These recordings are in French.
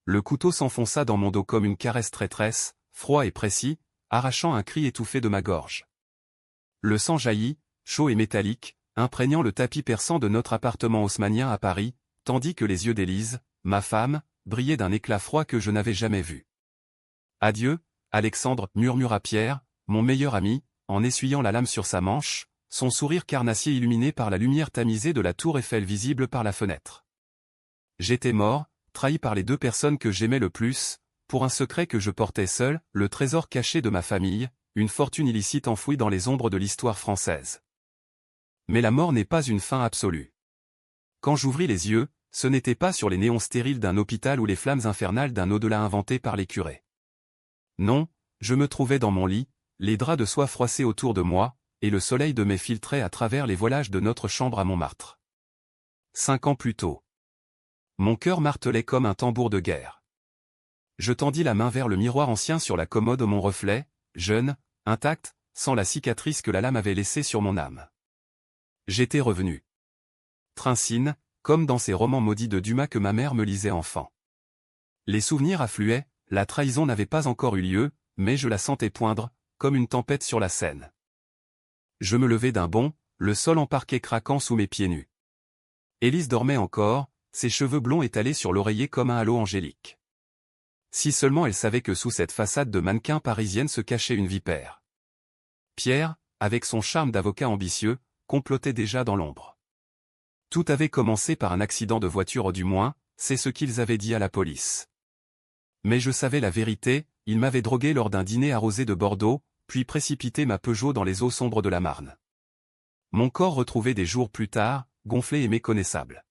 Le couteau s'enfonça dans mon dos comme une caresse traîtresse, froid et précis, arrachant un cri étouffé de ma gorge. Le sang jaillit, chaud et métallique, imprégnant le tapis perçant de notre appartement haussmannien à Paris, tandis que les yeux d'Élise, ma femme, brillaient d'un éclat froid que je n'avais jamais vu. « Adieu, Alexandre » murmura Pierre, mon meilleur ami, en essuyant la lame sur sa manche, son sourire carnassier illuminé par la lumière tamisée de la tour Eiffel visible par la fenêtre. J'étais mort, trahi par les deux personnes que j'aimais le plus, pour un secret que je portais seul, le trésor caché de ma famille, une fortune illicite enfouie dans les ombres de l'histoire française. Mais la mort n'est pas une fin absolue. Quand j'ouvris les yeux, ce n'était pas sur les néons stériles d'un hôpital ou les flammes infernales d'un au-delà inventé par les curés. Non, je me trouvais dans mon lit, les draps de soie froissés autour de moi, et le soleil de mai filtrait à travers les voilages de notre chambre à Montmartre. 5 ans plus tôt. Mon cœur martelait comme un tambour de guerre. Je tendis la main vers le miroir ancien sur la commode mon reflet, jeune, intact, sans la cicatrice que la lame avait laissée sur mon âme. J'étais revenu. Trincine, comme dans ces romans maudits de Dumas que ma mère me lisait enfant. Les souvenirs affluaient, la trahison n'avait pas encore eu lieu, mais je la sentais poindre, comme une tempête sur la Seine. Je me levai d'un bond, le sol en parquet craquant sous mes pieds nus. Élise dormait encore, ses cheveux blonds étalés sur l'oreiller comme un halo angélique. Si seulement elle savait que sous cette façade de mannequin parisienne se cachait une vipère. Pierre, avec son charme d'avocat ambitieux, complotait déjà dans l'ombre. Tout avait commencé par un accident de voiture du moins, c'est ce qu'ils avaient dit à la police. Mais je savais la vérité, ils m'avaient drogué lors d'un dîner arrosé de Bordeaux, puis précipité ma Peugeot dans les eaux sombres de la Marne. Mon corps retrouvé des jours plus tard, gonflé et méconnaissable.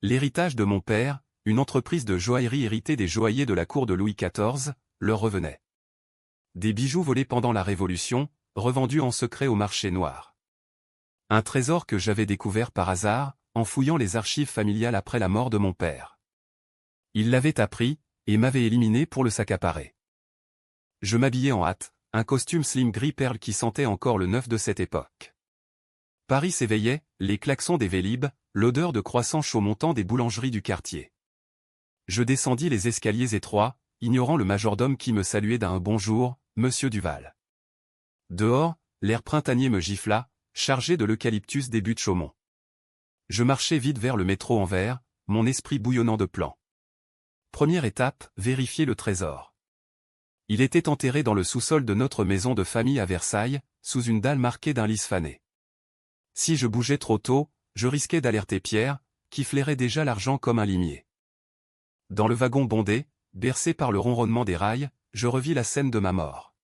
L'héritage de mon père, une entreprise de joaillerie héritée des joailliers de la cour de Louis XIV, leur revenait. Des bijoux volés pendant la Révolution, revendus en secret au marché noir. Un trésor que j'avais découvert par hasard, en fouillant les archives familiales après la mort de mon père. Il l'avait appris, et m'avait éliminé pour le s'accaparer. Je m'habillais en hâte, un costume slim gris perle qui sentait encore le neuf de cette époque. Paris s'éveillait, les klaxons des Vélib', l'odeur de croissants chauds montant des boulangeries du quartier. Je descendis les escaliers étroits, ignorant le majordome qui me saluait d'un « bonjour, monsieur Duval ». Dehors, l'air printanier me gifla, chargé de l'eucalyptus des buttes de Chaumont. Je marchais vite vers le métro en vert, mon esprit bouillonnant de plans. Première étape, vérifier le trésor. Il était enterré dans le sous-sol de notre maison de famille à Versailles, sous une dalle marquée d'un lys fané. Si je bougeais trop tôt, je risquais d'alerter Pierre, qui flairait déjà l'argent comme un limier. Dans le wagon bondé, bercé par le ronronnement des rails, je revis la scène de ma mort.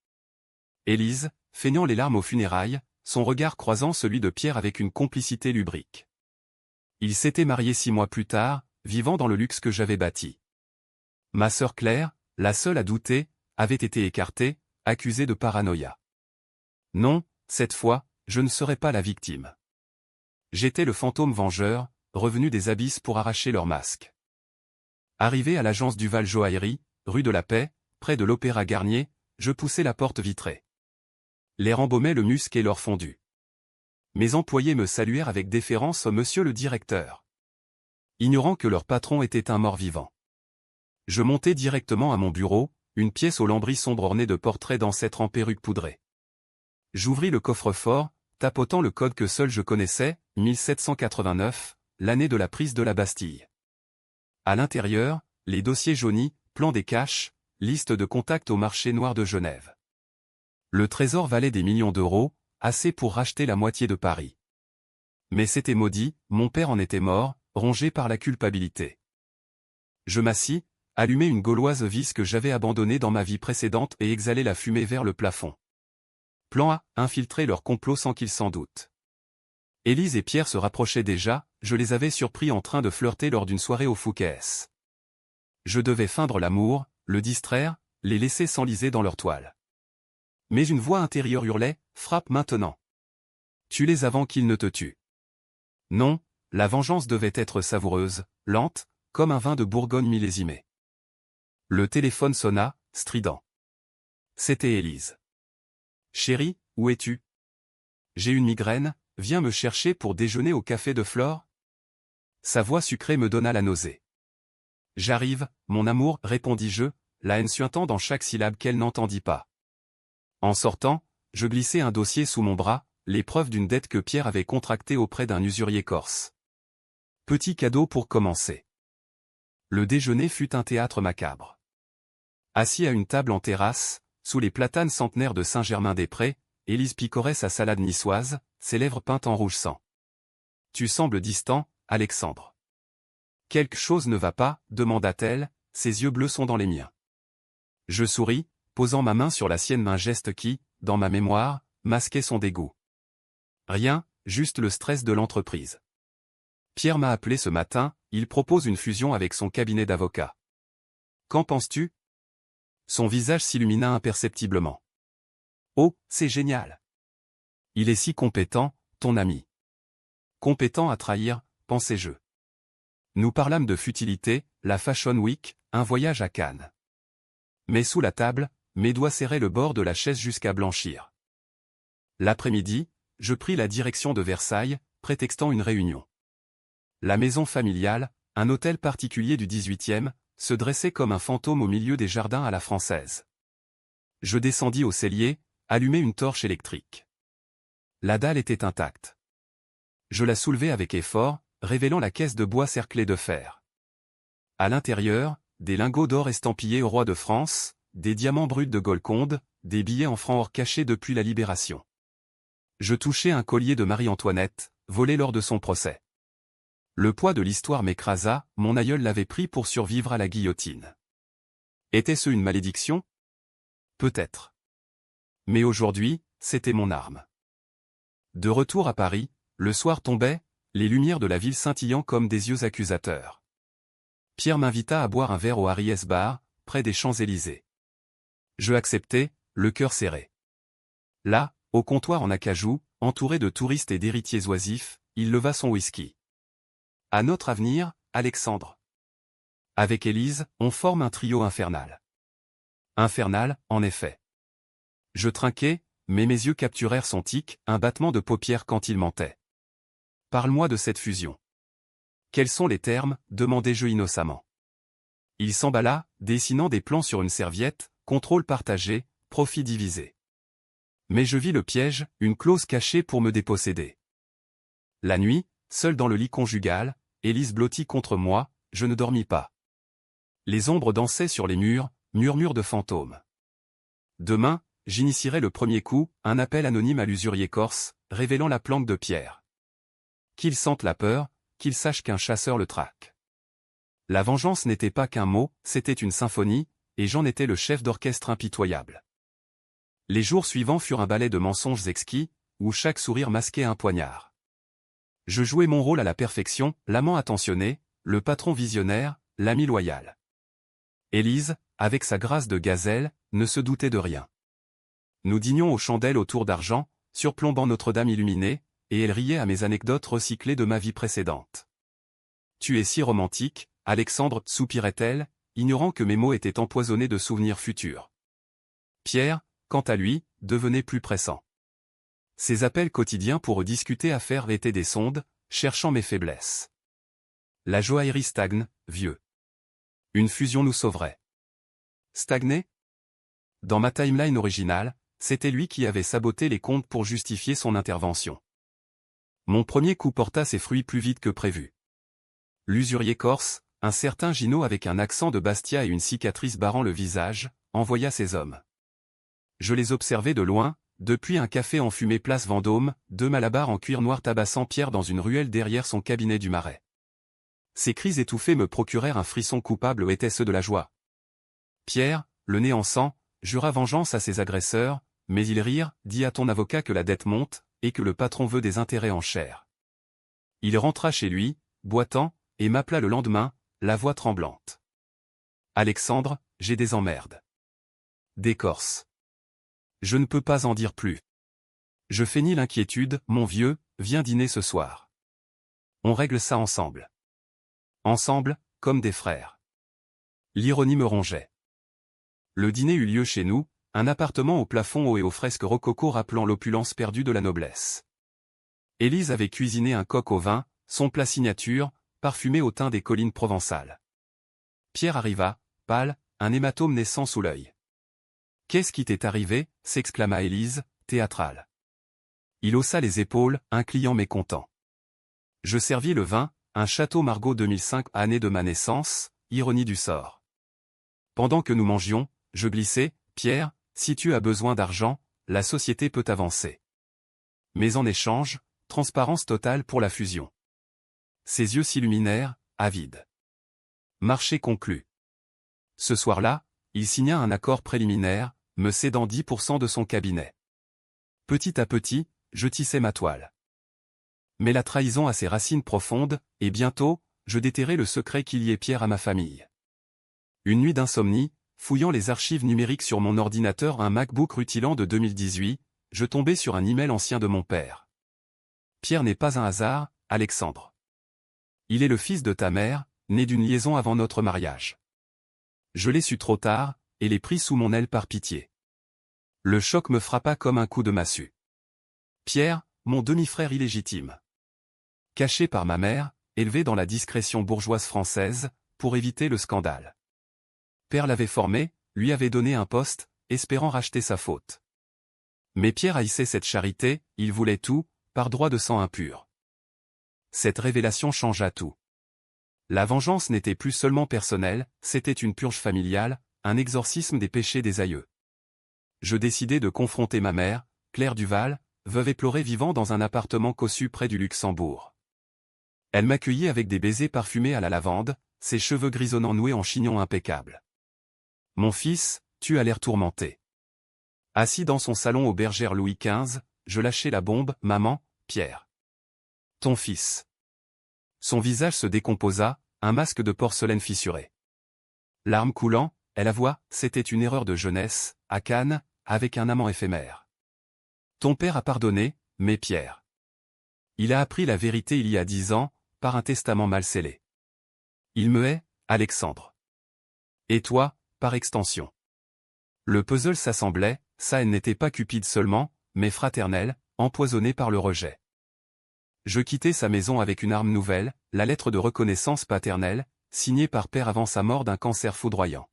Élise, feignant les larmes aux funérailles, son regard croisant celui de Pierre avec une complicité lubrique. Ils s'étaient mariés 6 mois plus tard, vivant dans le luxe que j'avais bâti. Ma sœur Claire, la seule à douter, avait été écartée, accusée de paranoïa. Non, cette fois, je ne serais pas la victime. J'étais le fantôme vengeur, revenu des abysses pour arracher leur masque. Arrivé à l'agence Duval Joaillerie, rue de la Paix, près de l'Opéra Garnier, je poussai la porte vitrée. L'air embaumait le musc et l'or fondu. Mes employés me saluèrent avec déférence « Monsieur le directeur », ignorant que leur patron était un mort-vivant. Je montai directement à mon bureau, une pièce au lambris sombre ornée de portraits d'ancêtres en perruque poudrée. J'ouvris le coffre-fort, tapotant le code que seul je connaissais, 1789, l'année de la prise de la Bastille. À l'intérieur, les dossiers jaunis, plan des caches, liste de contacts au marché noir de Genève. Le trésor valait des millions d'euros, assez pour racheter la moitié de Paris. Mais c'était maudit, mon père en était mort, rongé par la culpabilité. Je m'assis, allumai une gauloise vis que j'avais abandonnée dans ma vie précédente et exhalai la fumée vers le plafond. Plan A, infiltrer leur complot sans qu'ils s'en doutent. Élise et Pierre se rapprochaient déjà, je les avais surpris en train de flirter lors d'une soirée au Fouquet's. Je devais feindre l'amour, le distraire, les laisser s'enliser dans leur toile. Mais une voix intérieure hurlait, « Frappe maintenant. Tue-les avant qu'ils ne te tuent. » Non, la vengeance devait être savoureuse, lente, comme un vin de Bourgogne millésimé. Le téléphone sonna, strident. C'était Élise. « Chérie, où es-tu? J'ai une migraine, viens me chercher pour déjeuner au café de Flore ?» Sa voix sucrée me donna la nausée. J'arrive, mon amour, répondis-je, la haine suintant dans chaque syllabe qu'elle n'entendit pas. En sortant, je glissai un dossier sous mon bras, les preuves d'une dette que Pierre avait contractée auprès d'un usurier corse. Petit cadeau pour commencer. Le déjeuner fut un théâtre macabre. Assis à une table en terrasse, sous les platanes centenaires de Saint-Germain-des-Prés, Élise picorait sa salade niçoise, ses lèvres peintes en rouge sang. « Tu sembles distant, Alexandre. »« Quelque chose ne va pas, demanda-t-elle, ses yeux bleus sont dans les miens. » Je souris, posant ma main sur la sienne, un geste qui, dans ma mémoire, masquait son dégoût. Rien, juste le stress de l'entreprise. Pierre m'a appelé ce matin, il propose une fusion avec son cabinet d'avocats. Qu'en penses-tu? Son visage s'illumina imperceptiblement. Oh, c'est génial. Il est si compétent, ton ami. Compétent à trahir, pensais-je. Nous parlâmes de futilité, la Fashion Week, un voyage à Cannes. Mais sous la table, mes doigts serraient le bord de la chaise jusqu'à blanchir. L'après-midi, je pris la direction de Versailles, prétextant une réunion. La maison familiale, un hôtel particulier du 18e, se dressait comme un fantôme au milieu des jardins à la française. Je descendis au cellier, allumai une torche électrique. La dalle était intacte. Je la soulevai avec effort, révélant la caisse de bois cerclée de fer. À l'intérieur, des lingots d'or estampillés au roi de France, des diamants bruts de Golconde, des billets en francs or cachés depuis la Libération. Je touchai un collier de Marie-Antoinette, volé lors de son procès. Le poids de l'histoire m'écrasa, mon aïeul l'avait pris pour survivre à la guillotine. Était-ce une malédiction? Peut-être. Mais aujourd'hui, c'était mon arme. De retour à Paris, le soir tombait, les lumières de la ville scintillant comme des yeux accusateurs. Pierre m'invita à boire un verre au Harry S Bar, près des Champs-Élysées. Je acceptai, le cœur serré. Là, au comptoir en acajou, entouré de touristes et d'héritiers oisifs, il leva son whisky. À notre avenir, Alexandre. Avec Élise, on forme un trio infernal. Infernal, en effet. Je trinquai, mais mes yeux capturèrent son tic, un battement de paupières quand il mentait. Parle-moi de cette fusion. Quels sont les termes, demandai-je innocemment. Il s'emballa, dessinant des plans sur une serviette, contrôle partagé, profit divisé. Mais je vis le piège, une clause cachée pour me déposséder. La nuit, seul dans le lit conjugal, Élise blottie contre moi, je ne dormis pas. Les ombres dansaient sur les murs, murmures de fantômes. Demain, j'initierai le premier coup, un appel anonyme à l'usurier corse, révélant la planque de Pierre. Qu'il sente la peur, qu'il sache qu'un chasseur le traque. La vengeance n'était pas qu'un mot, c'était une symphonie, et j'en étais le chef d'orchestre impitoyable. Les jours suivants furent un ballet de mensonges exquis, où chaque sourire masquait un poignard. Je jouais mon rôle à la perfection, l'amant attentionné, le patron visionnaire, l'ami loyal. Élise, avec sa grâce de gazelle, ne se doutait de rien. Nous dînions aux chandelles autour d'argent, surplombant Notre-Dame illuminée, et elle riait à mes anecdotes recyclées de ma vie précédente. « Tu es si romantique, Alexandre, soupirait-elle, ignorant que mes mots étaient empoisonnés de souvenirs futurs. Pierre, quant à lui, devenait plus pressant. Ses appels quotidiens pour discuter affaires étaient des sondes, cherchant mes faiblesses. La joaillerie stagne, vieux. Une fusion nous sauverait. Stagner? Dans ma timeline originale, c'était lui qui avait saboté les comptes pour justifier son intervention. Mon premier coup porta ses fruits plus vite que prévu. L'usurier corse, un certain Gino avec un accent de Bastia et une cicatrice barrant le visage, envoya ses hommes. Je les observais de loin, depuis un café enfumé place Vendôme, 2 malabars en cuir noir tabassant Pierre dans une ruelle derrière son cabinet du Marais. Ces cris étouffés me procurèrent un frisson coupable ou étaient ceux de la joie. Pierre, le nez en sang, jura vengeance à ses agresseurs, mais ils rirent, dit à ton avocat que la dette monte, et que le patron veut des intérêts en chair. Il rentra chez lui, boitant, et m'appela le lendemain, la voix tremblante. Alexandre, j'ai des emmerdes. Des Corses. Je ne peux pas en dire plus. Je feignis l'inquiétude, mon vieux, viens dîner ce soir. On règle ça ensemble. Ensemble, comme des frères. L'ironie me rongeait. Le dîner eut lieu chez nous, un appartement au plafond haut et aux fresques rococo rappelant l'opulence perdue de la noblesse. Élise avait cuisiné un coq au vin, son plat signature, parfumé au thym des collines provençales. Pierre arriva, pâle, un hématome naissant sous l'œil. « Qu'est-ce qui t'est arrivé » s'exclama Élise, théâtrale. Il haussa les épaules, un client mécontent. Je servis le vin, un Château Margaux 2005, année de ma naissance, ironie du sort. Pendant que nous mangions, je glissai, Pierre, si tu as besoin d'argent, la société peut avancer. Mais en échange, transparence totale pour la fusion. Ses yeux s'illuminèrent, avides. Marché conclu. Ce soir-là, il signa un accord préliminaire, me cédant 10% de son cabinet. Petit à petit, je tissais ma toile. Mais la trahison a ses racines profondes, et bientôt, je déterrai le secret qui liait Pierre à ma famille. Une nuit d'insomnie, fouillant les archives numériques sur mon ordinateur, un MacBook rutilant de 2018, je tombai sur un email ancien de mon père. Pierre n'est pas un hasard, Alexandre. Il est le fils de ta mère, né d'une liaison avant notre mariage. Je l'ai su trop tard, et l'ai pris sous mon aile par pitié. Le choc me frappa comme un coup de massue. Pierre, mon demi-frère illégitime. Caché par ma mère, élevé dans la discrétion bourgeoise française, pour éviter le scandale. Père l'avait formé, lui avait donné un poste, espérant racheter sa faute. Mais Pierre haïssait cette charité, il voulait tout, par droit de sang impur. Cette révélation changea tout. La vengeance n'était plus seulement personnelle, c'était une purge familiale, un exorcisme des péchés des aïeux. Je décidai de confronter ma mère, Claire Duval, veuve éplorée vivant dans un appartement cossu près du Luxembourg. Elle m'accueillit avec des baisers parfumés à la lavande, ses cheveux grisonnants noués en chignon impeccable. « Mon fils, tu as l'air tourmenté. » Assis dans son salon aux Bergères Louis XV, je lâchai la bombe, « Maman, Pierre. Ton fils. » Son visage se décomposa, un masque de porcelaine fissuré. Larmes coulant, elle avoua, c'était une erreur de jeunesse, à Cannes, avec un amant éphémère. Ton père a pardonné, mais Pierre. Il a appris la vérité il y a 10 ans, par un testament mal scellé. Il me hait, Alexandre. Et toi, par extension. Le puzzle s'assemblait, sa haine n'était pas cupide seulement, mais fraternelle, empoisonnée par le rejet. Je quittai sa maison avec une arme nouvelle, la lettre de reconnaissance paternelle, signée par père avant sa mort d'un cancer foudroyant.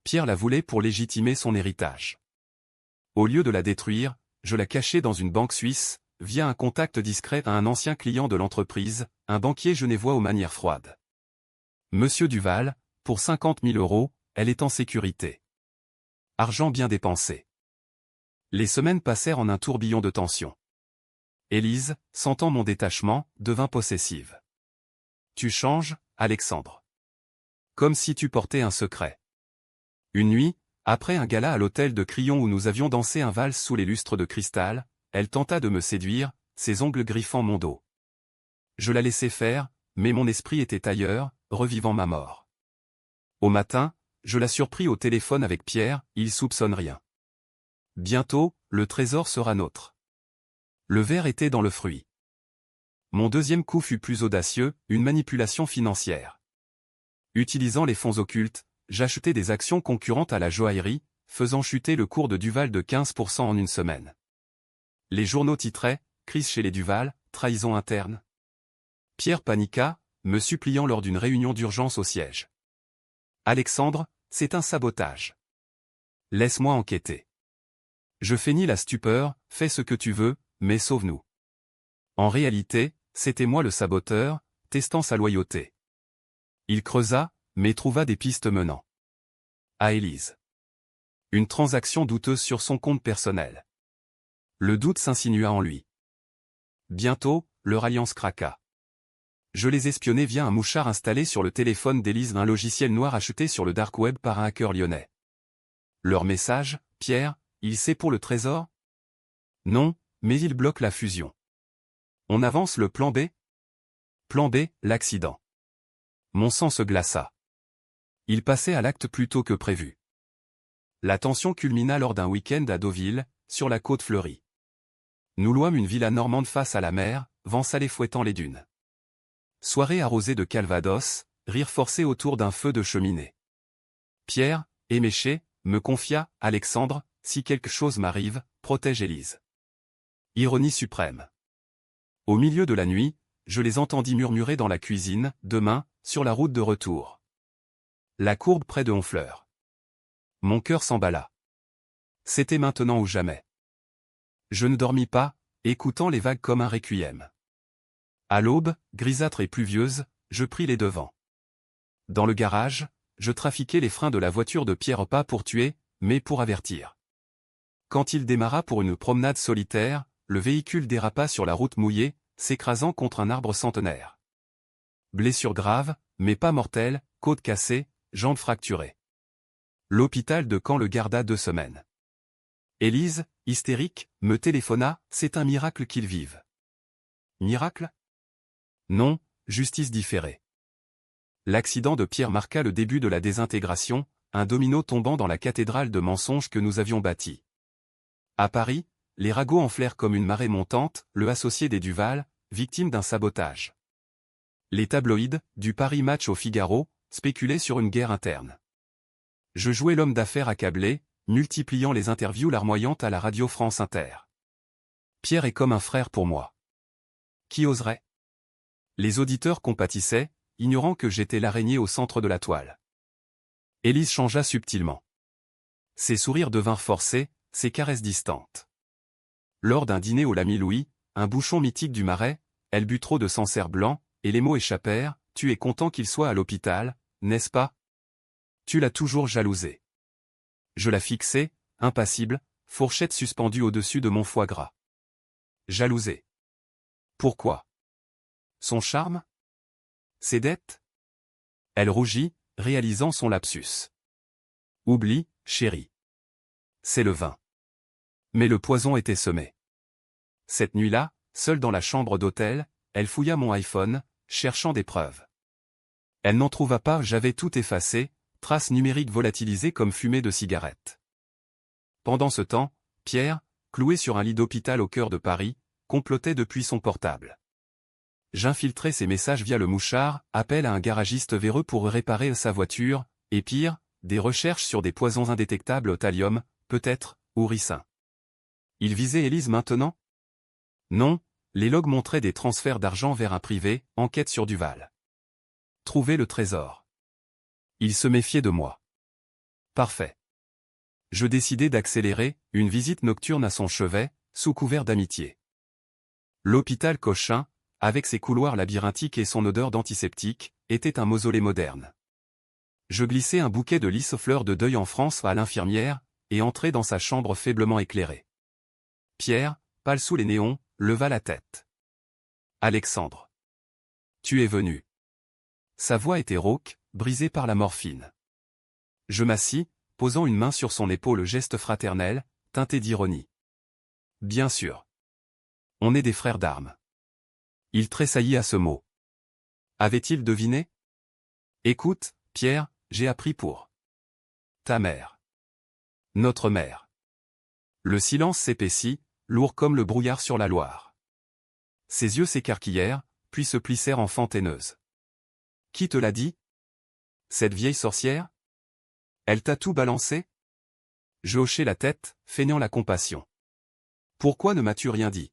Pierre la voulait pour légitimer son héritage. Au lieu de la détruire, je la cachai dans une banque suisse, via un contact discret à un ancien client de l'entreprise, un banquier genevois aux manières froides. Monsieur Duval, pour 50 000 €, elle est en sécurité. Argent bien dépensé. Les semaines passèrent en un tourbillon de tension. Élise, sentant mon détachement, devint possessive. Tu changes, Alexandre. Comme si tu portais un secret. Une nuit, après un gala à l'hôtel de Crillon où nous avions dansé un valse sous les lustres de cristal, elle tenta de me séduire, ses ongles griffant mon dos. Je la laissai faire, mais mon esprit était ailleurs, revivant ma mort. Au matin, je la surpris au téléphone avec Pierre, il soupçonne rien. Bientôt, le trésor sera nôtre. Le verre était dans le fruit. Mon deuxième coup fut plus audacieux, une manipulation financière. Utilisant les fonds occultes, j'achetai des actions concurrentes à la joaillerie, faisant chuter le cours de Duval de 15% en une semaine. Les journaux titraient « Crise chez les Duval, trahison interne ». Pierre paniqua, me suppliant lors d'une réunion d'urgence au siège. « Alexandre, c'est un sabotage. Laisse-moi enquêter. » Je feignis la stupeur, « Fais ce que tu veux, mais sauve-nous. » En réalité, c'était moi le saboteur, testant sa loyauté. Il creusa, mais trouva des pistes menant à Élise. Une transaction douteuse sur son compte personnel. Le doute s'insinua en lui. Bientôt, leur alliance craqua. Je les espionnai via un mouchard installé sur le téléphone d'Élise, un logiciel noir acheté sur le dark web par un hacker lyonnais. Leur message, « Pierre, il sait pour le trésor ? Non, mais il bloque la fusion. On avance le plan B ? Plan B, l'accident. » Mon sang se glaça. Il passait à l'acte plus tôt que prévu. La tension culmina lors d'un week-end à Deauville, sur la côte fleurie. Nous louâmes une villa normande face à la mer, vent salé fouettant les dunes. Soirée arrosée de Calvados, rire forcé autour d'un feu de cheminée. Pierre, éméché, me confia, « Alexandre, si quelque chose m'arrive, protège Élise. » Ironie suprême. Au milieu de la nuit, je les entendis murmurer dans la cuisine, « Demain, sur la route de retour. » La courbe près de Honfleur. Mon cœur s'emballa. C'était maintenant ou jamais. Je ne dormis pas, écoutant les vagues comme un requiem. À l'aube, grisâtre et pluvieuse, je pris les devants. Dans le garage, je trafiquai les freins de la voiture de Pierre pas pour tuer, mais pour avertir. Quand il démarra pour une promenade solitaire, le véhicule dérapa sur la route mouillée, s'écrasant contre un arbre centenaire. Blessure grave, mais pas mortelle, côte cassée, jambes fracturées. L'hôpital de Caen le garda 2 semaines. Élise, hystérique, me téléphona, c'est un miracle qu'il vive. Miracle? Non, justice différée. L'accident de Pierre marqua le début de la désintégration, un domino tombant dans la cathédrale de mensonges que nous avions bâtie. À Paris, les ragots enflèrent comme une marée montante, le associé des Duval, victime d'un sabotage. Les tabloïds, du Paris Match au Figaro, spéculaient sur une guerre interne. Je jouais l'homme d'affaires accablé, multipliant les interviews larmoyantes à la radio France Inter. Pierre est comme un frère pour moi. Qui oserait? Les auditeurs compatissaient, ignorant que j'étais l'araignée au centre de la toile. Élise changea subtilement. Ses sourires devinrent forcés, ses caresses distantes. Lors d'un dîner au Lamy Louis, un bouchon mythique du Marais, elle but trop de Sancerre blanc, et les mots échappèrent, tu es content qu'il soit à l'hôpital, n'est-ce pas? Tu l'as toujours jalousé. Je la fixai, impassible, fourchette suspendue au-dessus de mon foie gras. Jalousé. Pourquoi? Son charme? Ses dettes? Elle rougit, réalisant son lapsus. Oublie, chérie. C'est le vin. Mais le poison était semé. Cette nuit-là, seule dans la chambre d'hôtel, elle fouilla mon iPhone, cherchant des preuves. Elle n'en trouva pas, j'avais tout effacé, traces numériques volatilisées comme fumée de cigarette. Pendant ce temps, Pierre, cloué sur un lit d'hôpital au cœur de Paris, complotait depuis son portable. J'infiltrais ses messages via le mouchard, appel à un garagiste véreux pour réparer sa voiture, et pire, des recherches sur des poisons indétectables au thallium, peut-être, ou ricin. Il visait Élise maintenant? Non, les logs montraient des transferts d'argent vers un privé, enquête sur Duval. Trouver le trésor. Il se méfiait de moi. Parfait. Je décidai d'accélérer, une visite nocturne à son chevet, sous couvert d'amitié. L'hôpital Cochin, avec ses couloirs labyrinthiques et son odeur d'antiseptique, était un mausolée moderne. Je glissai un bouquet de lys aux fleurs de deuil en France à l'infirmière, et entrai dans sa chambre faiblement éclairée. Pierre, pâle sous les néons, leva la tête. Alexandre. Tu es venu. Sa voix était rauque, brisée par la morphine. Je m'assis, posant une main sur son épaule, geste fraternel, teinté d'ironie. Bien sûr. On est des frères d'armes. Il tressaillit à ce mot. Avait-il deviné? Écoute, Pierre, j'ai appris pour ta mère. Notre mère. Le silence s'épaissit, lourd comme le brouillard sur la Loire. Ses yeux s'écarquillèrent, puis se plissèrent en fantaineuse. Qui te l'a dit? Cette vieille sorcière? Elle t'a tout balancé? Je hochai la tête, feignant la compassion. Pourquoi ne m'as-tu rien dit?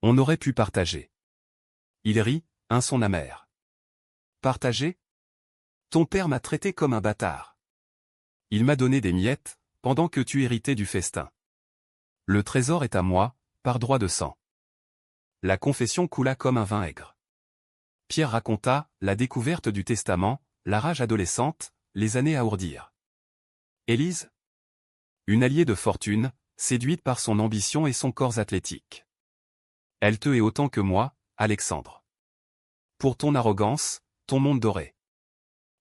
On aurait pu partager. Il rit, un son amer. Partager? Ton père m'a traité comme un bâtard. Il m'a donné des miettes, pendant que tu héritais du festin. Le trésor est à moi, par droit de sang. La confession coula comme un vin aigre. Pierre raconta, la découverte du testament, la rage adolescente, les années à ourdir. Élise? Une alliée de fortune, séduite par son ambition et son corps athlétique. Elle te hait autant que moi, Alexandre. Pour ton arrogance, ton monde doré.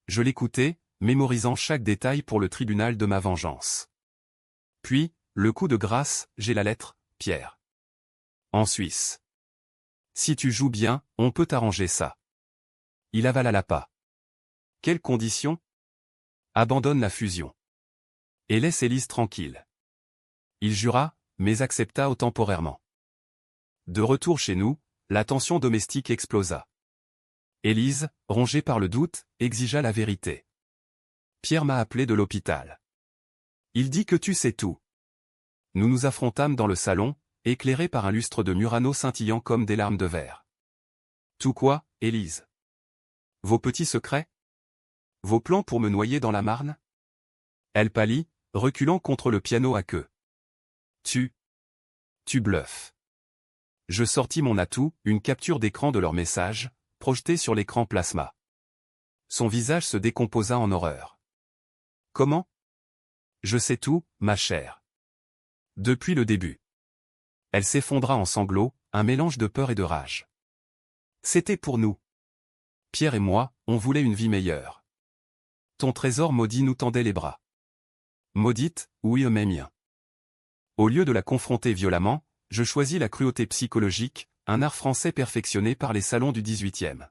Je l'écoutais, mémorisant chaque détail pour le tribunal de ma vengeance. Puis, le coup de grâce, j'ai la lettre, Pierre. En Suisse. Si tu joues bien, on peut t'arranger ça. Il avala l'appât. Quelles conditions? Abandonne la fusion. Et laisse Élise tranquille. Il jura, mais accepta temporairement. De retour chez nous, la tension domestique explosa. Élise, rongée par le doute, exigea la vérité. Pierre m'a appelé de l'hôpital. Il dit que tu sais tout. Nous nous affrontâmes dans le salon, éclairés par un lustre de Murano scintillant comme des larmes de verre. Tout quoi, Élise? Vos petits secrets? Vos plans pour me noyer dans la Marne? Elle pâlit, reculant contre le piano à queue. Tu bluffes. Je sortis mon atout, une capture d'écran de leur message, projetée sur l'écran plasma. Son visage se décomposa en horreur. Comment? Je sais tout, ma chère. Depuis le début. Elle s'effondra en sanglots, un mélange de peur et de rage. C'était pour nous. Pierre et moi, on voulait une vie meilleure. Ton trésor maudit nous tendait les bras. Maudite, oui mais mien. Au lieu de la confronter violemment, je choisis la cruauté psychologique, un art français perfectionné par les salons du XVIIIe.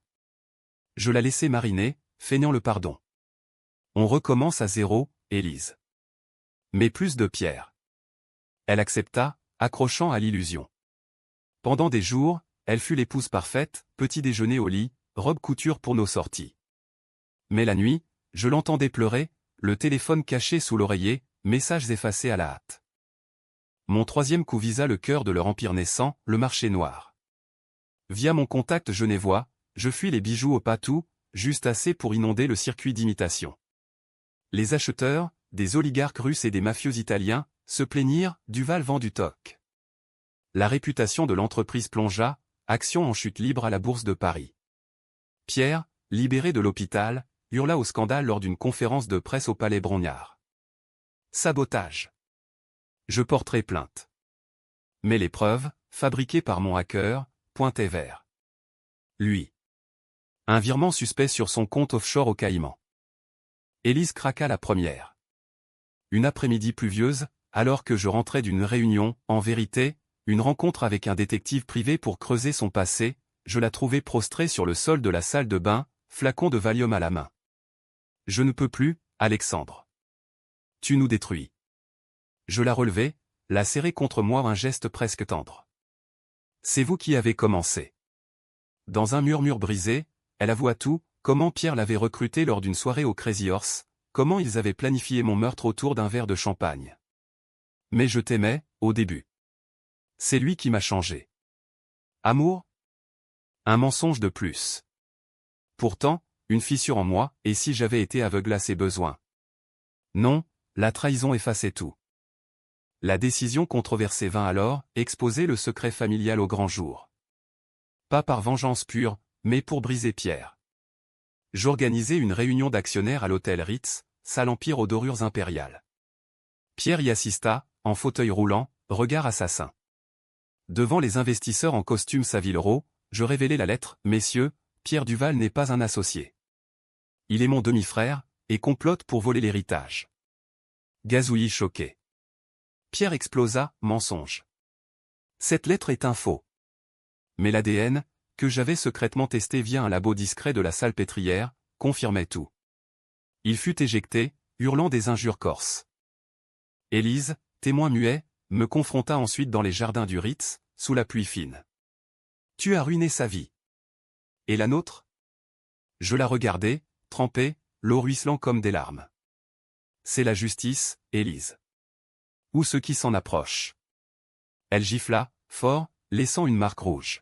Je la laissai mariner, feignant le pardon. On recommence à zéro, Élise. Mais plus de Pierre. Elle accepta, accrochant à l'illusion. Pendant des jours, elle fut l'épouse parfaite, petit déjeuner au lit, robe couture pour nos sorties. Mais la nuit, je l'entendais pleurer, le téléphone caché sous l'oreiller, messages effacés à la hâte. Mon troisième coup visa le cœur de leur empire naissant, le marché noir. Via mon contact genevois, je fuis les bijoux au patou, juste assez pour inonder le circuit d'imitation. Les acheteurs, des oligarques russes et des mafieux italiens, se plaignirent, Duval vend du toc. La réputation de l'entreprise plongea, action en chute libre à la Bourse de Paris. Pierre, libéré de l'hôpital, hurla au scandale lors d'une conférence de presse au Palais Brongniart. Sabotage. Je porterai plainte. Mais les preuves, fabriquées par mon hacker, pointaient vers lui. Un virement suspect sur son compte offshore au Caïmans. Élise craqua la première. Une après-midi pluvieuse, alors que je rentrais d'une réunion, en vérité, une rencontre avec un détective privé pour creuser son passé, je la trouvai prostrée sur le sol de la salle de bain, flacon de Valium à la main. Je ne peux plus, Alexandre. Tu nous détruis. Je la relevai, la serrai contre moi un geste presque tendre. C'est vous qui avez commencé. Dans un murmure brisé, elle avoua tout, comment Pierre l'avait recruté lors d'une soirée au Crazy Horse, comment ils avaient planifié mon meurtre autour d'un verre de champagne. Mais je t'aimais, au début. C'est lui qui m'a changé. Amour? Un mensonge de plus. Pourtant, une fissure en moi, et si j'avais été aveugle à ses besoins? Non, la trahison effaçait tout. La décision controversée vint alors, exposer le secret familial au grand jour. Pas par vengeance pure, mais pour briser Pierre. J'organisai une réunion d'actionnaires à l'hôtel Ritz, salle Empire aux dorures impériales. Pierre y assista, en fauteuil roulant, regard assassin. Devant les investisseurs en costume Savile-Row, je révélai la lettre, messieurs, Pierre Duval n'est pas un associé. Il est mon demi-frère, et complote pour voler l'héritage. Gazouillis choqué. Pierre explosa, mensonge. Cette lettre est un faux. Mais l'ADN, que j'avais secrètement testé via un labo discret de la Salpêtrière, confirmait tout. Il fut éjecté, hurlant des injures corses. Élise, témoin muet, me confronta ensuite dans les jardins du Ritz, sous la pluie fine. Tu as ruiné sa vie. Et la nôtre? Je la regardai, trempée, l'eau ruisselant comme des larmes. C'est la justice, Élise. Ou ceux qui s'en approchent. Elle gifla, fort, laissant une marque rouge.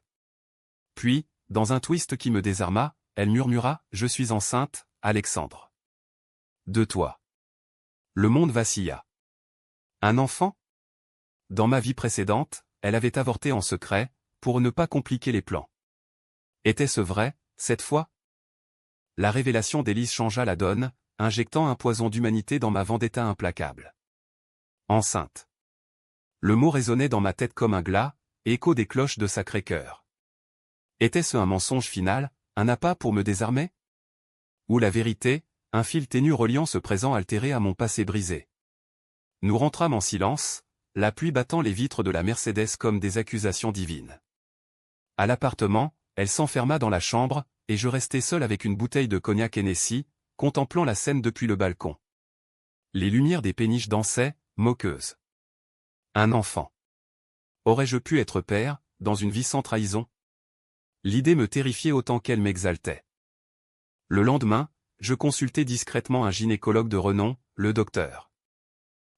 Puis, dans un twist qui me désarma, elle murmura, je suis enceinte, Alexandre. De toi. Le monde vacilla. Un enfant? Dans ma vie précédente, elle avait avorté en secret, pour ne pas compliquer les plans. Était-ce vrai, cette fois? La révélation d'Élise changea la donne, injectant un poison d'humanité dans ma vendetta implacable. Enceinte. Le mot résonnait dans ma tête comme un glas, écho des cloches de Sacré-Cœur. Était-ce un mensonge final, un appât pour me désarmer? Ou la vérité, un fil ténu reliant ce présent altéré à mon passé brisé? Nous rentrâmes en silence, la pluie battant les vitres de la Mercedes comme des accusations divines. À l'appartement, elle s'enferma dans la chambre, et je restai seul avec une bouteille de cognac Hennessy, contemplant la scène depuis le balcon. Les lumières des péniches dansaient, moqueuses. Un enfant. Aurais-je pu être père, dans une vie sans trahison? L'idée me terrifiait autant qu'elle m'exaltait. Le lendemain, je consultai discrètement un gynécologue de renom, le docteur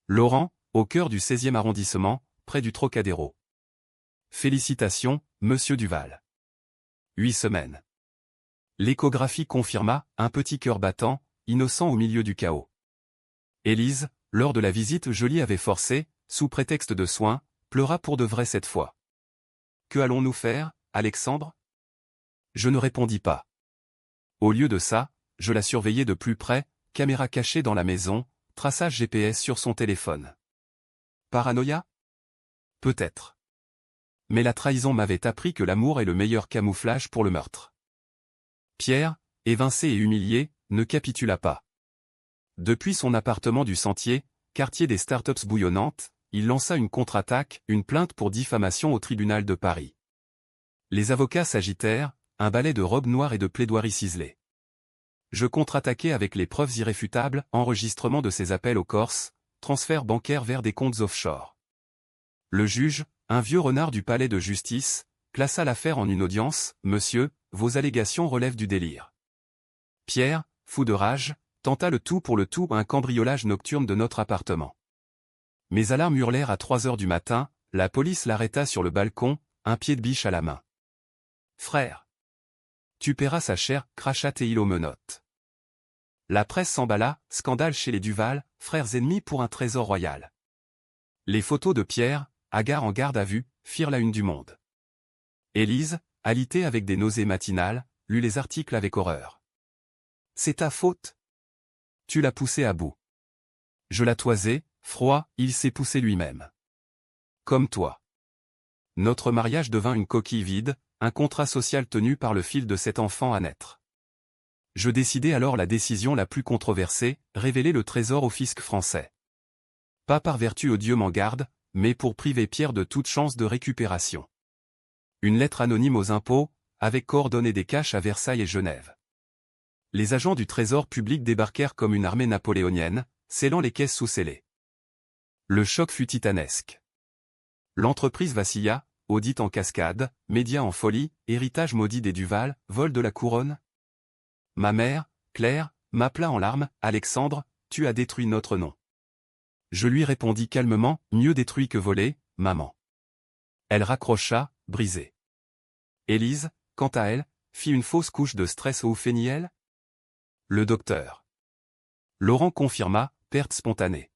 Laurent, au cœur du 16e arrondissement, près du Trocadéro. Félicitations, monsieur Duval. 8 semaines. L'échographie confirma, un petit cœur battant, innocent au milieu du chaos. Élise, lors de la visite, Joly avait forcé, sous prétexte de soins, pleura pour de vrai cette fois. Que allons-nous faire, Alexandre? Je ne répondis pas. Au lieu de ça, je la surveillais de plus près, caméra cachée dans la maison, traçage GPS sur son téléphone. Paranoïa? Peut-être. Mais la trahison m'avait appris que l'amour est le meilleur camouflage pour le meurtre. Pierre, évincé et humilié, ne capitula pas. Depuis son appartement du Sentier, quartier des startups bouillonnantes, il lança une contre-attaque, une plainte pour diffamation au tribunal de Paris. Les avocats s'agitèrent, un balai de robes noires et de plaidoiries ciselées. Je contre-attaquai avec les preuves irréfutables, enregistrement de ses appels aux Corses, transfert bancaire vers des comptes offshore. Le juge, un vieux renard du palais de justice, classa l'affaire en une audience. « Monsieur, vos allégations relèvent du délire. » Pierre, fou de rage, tenta le tout pour le tout, un cambriolage nocturne de notre appartement. Mes alarmes hurlèrent à 3 heures du matin, la police l'arrêta sur le balcon, un pied de biche à la main. « Frère, tu paieras sa chère, crachate-t-il aux menottes. » La presse s'emballa, scandale chez les Duval, frères ennemis pour un trésor royal. Les photos de Pierre, hagard en garde à vue, firent la une du Monde. Élise, alitée avec des nausées matinales, lut les articles avec horreur. « C'est ta faute. Tu l'as poussé à bout. » Je la toisais, froid, il s'est poussé lui-même. Comme toi. Notre mariage devint une coquille vide, un contrat social tenu par le fil de cet enfant à naître. Je décidai alors la décision la plus controversée, révéler le trésor au fisc français. Pas par vertu au Dieu m'en garde, mais pour priver Pierre de toute chance de récupération. Une lettre anonyme aux impôts, avec coordonnées des caches à Versailles et Genève. Les agents du trésor public débarquèrent comme une armée napoléonienne, scellant les caisses sous scellées. Le choc fut titanesque. L'entreprise vacilla, audit en cascade, médias en folie, héritage maudit des Duval, vol de la couronne. Ma mère, Claire, m'appela en larmes. « Alexandre, tu as détruit notre nom. » Je lui répondis calmement, « Mieux détruit que volé, maman. » Elle raccrocha, brisée. Élise, quant à elle, fit une fausse couche de stress au Féniel. Le docteur. Laurent confirma, perte spontanée.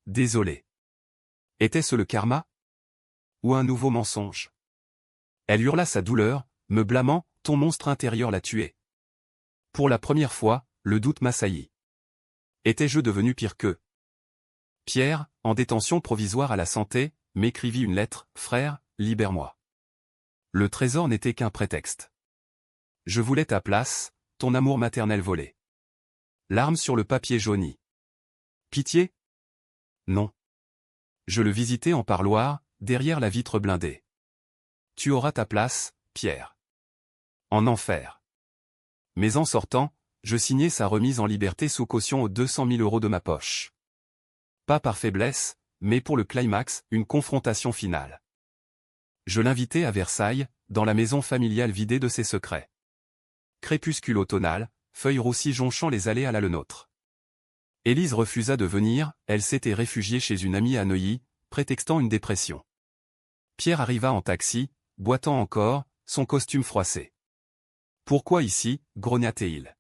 Désolé. Était-ce le karma? Ou un nouveau mensonge? Elle hurla sa douleur, me blâmant, ton monstre intérieur l'a tué. Pour la première fois, le doute m'assaillit. Étais-je devenu pire qu'eux? Pierre, en détention provisoire à la santé, m'écrivit une lettre, « Frère, libère-moi. » Le trésor n'était qu'un prétexte. Je voulais ta place, ton amour maternel volé. Larmes sur le papier jauni. Pitié? Non. Je le visitais en parloir, derrière la vitre blindée. Tu auras ta place, Pierre. En enfer. Mais en sortant, je signai sa remise en liberté sous caution aux 200 000 € de ma poche. Pas par faiblesse, mais pour le climax, une confrontation finale. Je l'invitai à Versailles, dans la maison familiale vidée de ses secrets. Crépuscule automnal, feuilles roussies jonchant les allées à la lenôtre. Élise refusa de venir, elle s'était réfugiée chez une amie à Neuilly, prétextant une dépression. Pierre arriva en taxi, boitant encore, son costume froissé. « Pourquoi ici ?» grogna-t-il.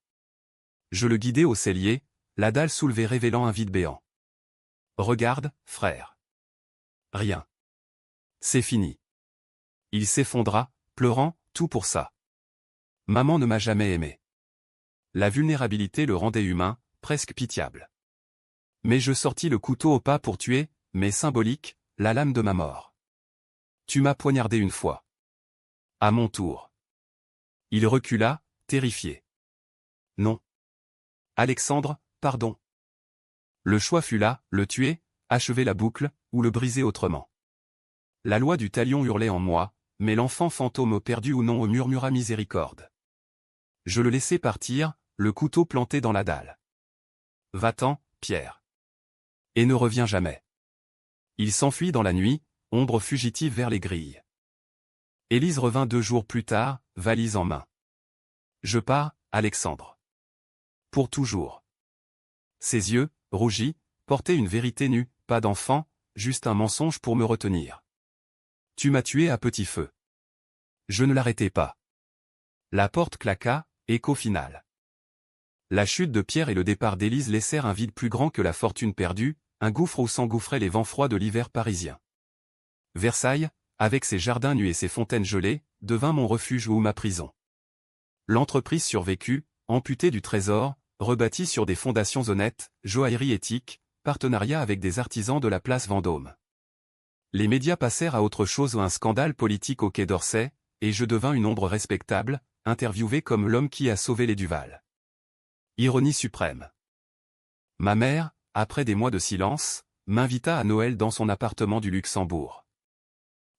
Je le guidai au cellier, la dalle soulevée révélant un vide béant. « Regarde, frère. » Rien. C'est fini. Il s'effondra, pleurant, tout pour ça. Maman ne m'a jamais aimé. La vulnérabilité le rendait humain, presque pitiable. Mais je sortis le couteau au pas pour tuer, mais symbolique, la lame de ma mort. Tu m'as poignardé une fois. À mon tour. Il recula, terrifié. Non. Alexandre, pardon. Le choix fut là, le tuer, achever la boucle, ou le briser autrement. La loi du talion hurlait en moi, mais l'enfant fantôme perdu ou non murmura miséricorde. Je le laissai partir, le couteau planté dans la dalle. Va-t'en, Pierre. Et ne reviens jamais. Il s'enfuit dans la nuit, ombre fugitive vers les grilles. Élise revint 2 jours plus tard, valise en main. Je pars, Alexandre. Pour toujours. Ses yeux, rougis, portaient une vérité nue, pas d'enfant, juste un mensonge pour me retenir. Tu m'as tué à petit feu. Je ne l'arrêtai pas. La porte claqua, écho final. La chute de Pierre et le départ d'Élise laissèrent un vide plus grand que la fortune perdue, un gouffre où s'engouffraient les vents froids de l'hiver parisien. Versailles, avec ses jardins nus et ses fontaines gelées, devint mon refuge ou ma prison. L'entreprise survécut, amputée du trésor, rebâtie sur des fondations honnêtes, joaillerie éthique, partenariat avec des artisans de la place Vendôme. Les médias passèrent à autre chose, un scandale politique au Quai d'Orsay, et je devins une ombre respectable, interviewé comme l'homme qui a sauvé les Duval. Ironie suprême. Ma mère, après des mois de silence, m'invita à Noël dans son appartement du Luxembourg.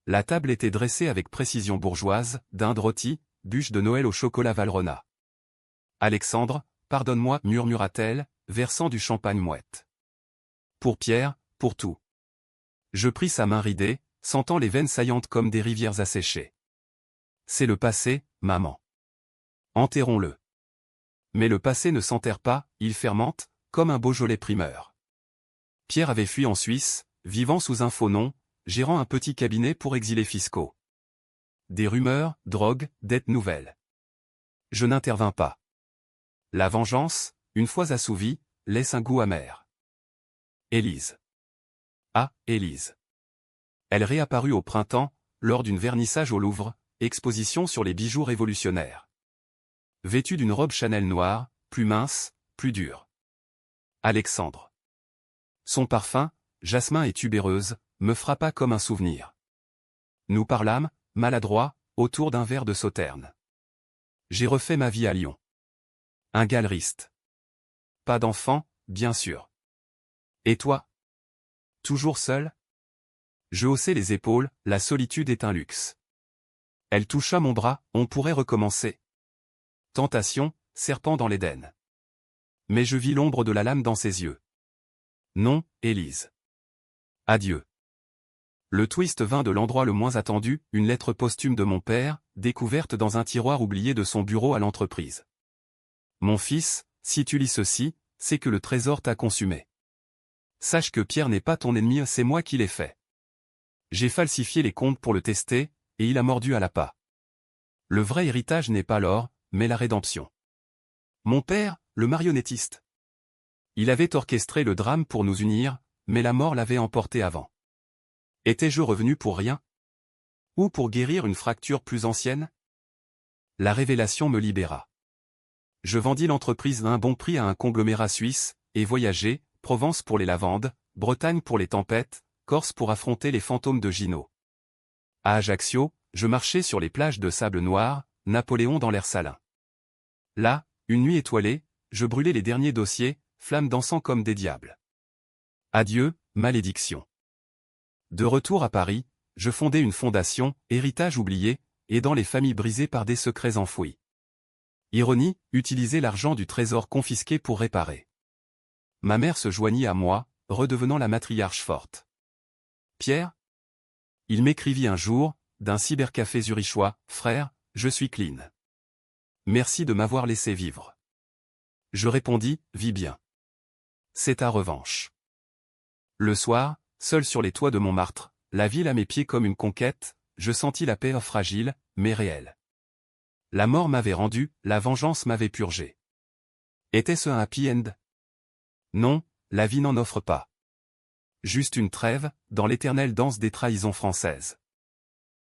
La table était dressée avec précision bourgeoise, dinde rôtie, bûche de Noël au chocolat Valrhona. « Alexandre, pardonne-moi, murmura-t-elle, versant du champagne mouette. Pour Pierre, pour tout. » Je pris sa main ridée, sentant les veines saillantes comme des rivières asséchées. « C'est le passé, maman. Enterrons-le. » Mais le passé ne s'enterre pas, il fermente, comme un Beaujolais primeur. Pierre avait fui en Suisse, vivant sous un faux nom, gérant un petit cabinet pour exilés fiscaux. Des rumeurs, drogues, dettes nouvelles. Je n'intervins pas. La vengeance, une fois assouvie, laisse un goût amer. Élise. Ah, Élise. Elle réapparut au printemps, lors d'une vernissage au Louvre, exposition sur les bijoux révolutionnaires. Vêtue d'une robe Chanel noire, plus mince, plus dure. Alexandre. Son parfum, jasmin et tubéreuse, me frappa comme un souvenir. Nous parlâmes, maladroits, autour d'un verre de sauterne. J'ai refait ma vie à Lyon. Un galeriste. Pas d'enfant, bien sûr. Et toi? Toujours seul? Je haussai les épaules, la solitude est un luxe. Elle toucha mon bras, on pourrait recommencer. Tentation, serpent dans l'Éden. Mais je vis l'ombre de la lame dans ses yeux. Non, Élise. Adieu. Le twist vint de l'endroit le moins attendu, une lettre posthume de mon père, découverte dans un tiroir oublié de son bureau à l'entreprise. Mon fils, si tu lis ceci, c'est que le trésor t'a consumé. Sache que Pierre n'est pas ton ennemi, c'est moi qui l'ai fait. J'ai falsifié les comptes pour le tester, et il a mordu à l'appât. Le vrai héritage n'est pas l'or, mais la rédemption. Mon père, le marionnettiste. Il avait orchestré le drame pour nous unir, mais la mort l'avait emporté avant. Étais-je revenu pour rien? Ou pour guérir une fracture plus ancienne? La révélation me libéra. Je vendis l'entreprise d'un bon prix à un conglomérat suisse, et voyageai, Provence pour les lavandes, Bretagne pour les tempêtes, Corse pour affronter les fantômes de Gino. À Ajaccio, je marchais sur les plages de sable noir, Napoléon dans l'air salin. Là, une nuit étoilée, je brûlais les derniers dossiers, flammes dansant comme des diables. Adieu, malédiction. De retour à Paris, je fondai une fondation, héritage oublié, aidant les familles brisées par des secrets enfouis. Ironie, utiliser l'argent du trésor confisqué pour réparer. Ma mère se joignit à moi, redevenant la matriarche forte. Pierre? Il m'écrivit un jour, d'un cybercafé zurichois, frère, je suis clean. Merci de m'avoir laissé vivre. Je répondis, vis bien. C'est ta revanche. Le soir, seul sur les toits de Montmartre, la ville à mes pieds comme une conquête, je sentis la paix fragile, mais réelle. La mort m'avait rendu, la vengeance m'avait purgé. Était-ce un happy end? Non, la vie n'en offre pas. Juste une trêve, dans l'éternelle danse des trahisons françaises.